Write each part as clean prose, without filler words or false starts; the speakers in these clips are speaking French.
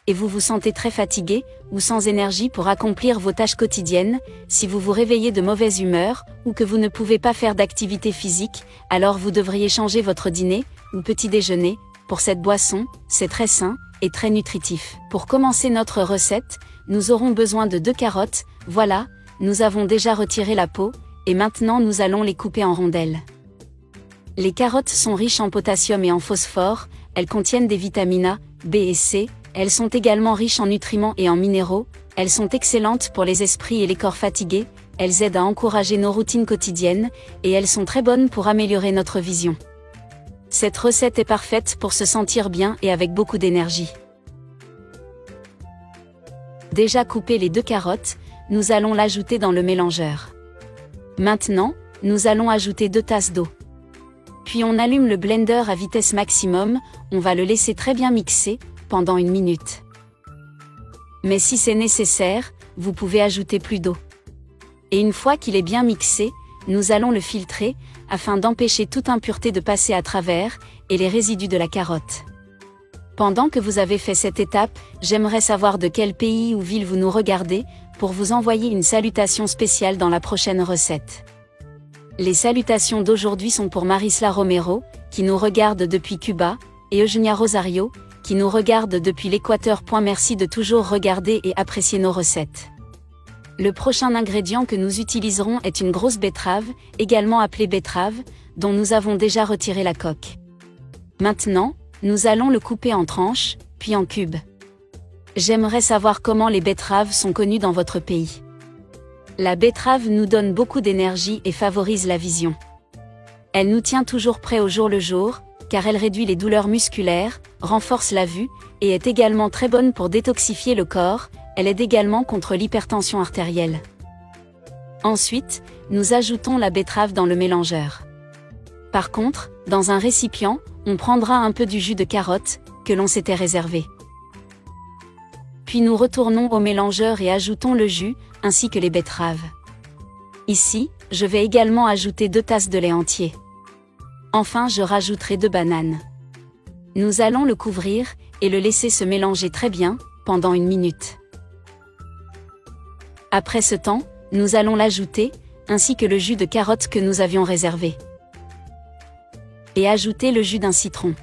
et vous vous sentez très fatigué, ou sans énergie pour accomplir vos tâches quotidiennes, si vous vous réveillez de mauvaise humeur, ou que vous ne pouvez pas faire d'activité physique, alors vous devriez changer votre dîner, ou petit déjeuner, pour cette boisson, c'est très sain, et très nutritif. Pour commencer notre recette, nous aurons besoin de 2 carottes, voilà, nous avons déjà retiré la peau, et maintenant nous allons les couper en rondelles. Les carottes sont riches en potassium et en phosphore, elles contiennent des vitamines A, B et C, elles sont également riches en nutriments et en minéraux, elles sont excellentes pour les esprits et les corps fatigués, elles aident à encourager nos routines quotidiennes, et elles sont très bonnes pour améliorer notre vision. Cette recette est parfaite pour se sentir bien et avec beaucoup d'énergie. Déjà coupé les 2 carottes, nous allons l'ajouter dans le mélangeur. Maintenant, nous allons ajouter 2 tasses d'eau. Puis on allume le blender à vitesse maximum, on va le laisser très bien mixer, pendant 1 minute. Mais si c'est nécessaire, vous pouvez ajouter plus d'eau. Et une fois qu'il est bien mixé, nous allons le filtrer, afin d'empêcher toute impureté de passer à travers, et les résidus de la carotte. Pendant que vous avez fait cette étape, j'aimerais savoir de quel pays ou ville vous nous regardez, pour vous envoyer une salutation spéciale dans la prochaine recette. Les salutations d'aujourd'hui sont pour Marisla Romero, qui nous regarde depuis Cuba, et Eugenia Rosario, qui nous regarde depuis l'Équateur. Merci de toujours regarder et apprécier nos recettes. Le prochain ingrédient que nous utiliserons est une grosse betterave, également appelée betterave, dont nous avons déjà retiré la coque. Maintenant, nous allons le couper en tranches, puis en cubes. J'aimerais savoir comment les betteraves sont connues dans votre pays. La betterave nous donne beaucoup d'énergie et favorise la vision. Elle nous tient toujours prêts au jour le jour, car elle réduit les douleurs musculaires, renforce la vue, et est également très bonne pour détoxifier le corps, elle aide également contre l'hypertension artérielle. Ensuite, nous ajoutons la betterave dans le mélangeur. Par contre, dans un récipient, on prendra un peu du jus de carotte, que l'on s'était réservé. Puis nous retournons au mélangeur et ajoutons le jus, ainsi que les betteraves. Ici, je vais également ajouter 2 tasses de lait entier. Enfin, je rajouterai 2 bananes. Nous allons le couvrir, et le laisser se mélanger très bien, pendant 1 minute. Après ce temps, nous allons l'ajouter, ainsi que le jus de carotte que nous avions réservé. Et ajouter le jus d'un citron.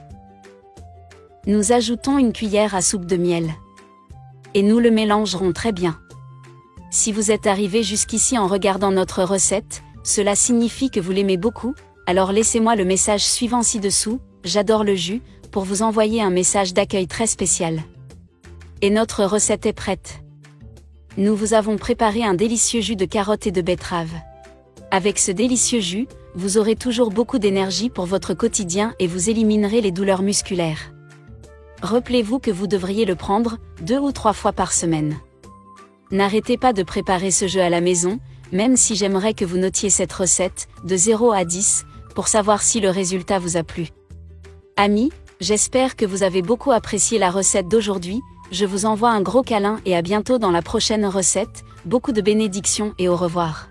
Nous ajoutons 1 cuillère à soupe de miel. Et nous le mélangerons très bien. Si vous êtes arrivé jusqu'ici en regardant notre recette, cela signifie que vous l'aimez beaucoup, alors laissez-moi le message suivant ci-dessous, j'adore le jus, pour vous envoyer un message d'accueil très spécial. Et notre recette est prête. Nous vous avons préparé un délicieux jus de carotte et de betterave. Avec ce délicieux jus, vous aurez toujours beaucoup d'énergie pour votre quotidien et vous éliminerez les douleurs musculaires. Rappelez-vous que vous devriez le prendre 2 ou 3 fois par semaine. N'arrêtez pas de préparer ce jeu à la maison, même si j'aimerais que vous notiez cette recette, de 0 à 10, pour savoir si le résultat vous a plu. Amis, j'espère que vous avez beaucoup apprécié la recette d'aujourd'hui, je vous envoie un gros câlin et à bientôt dans la prochaine recette, beaucoup de bénédictions et au revoir.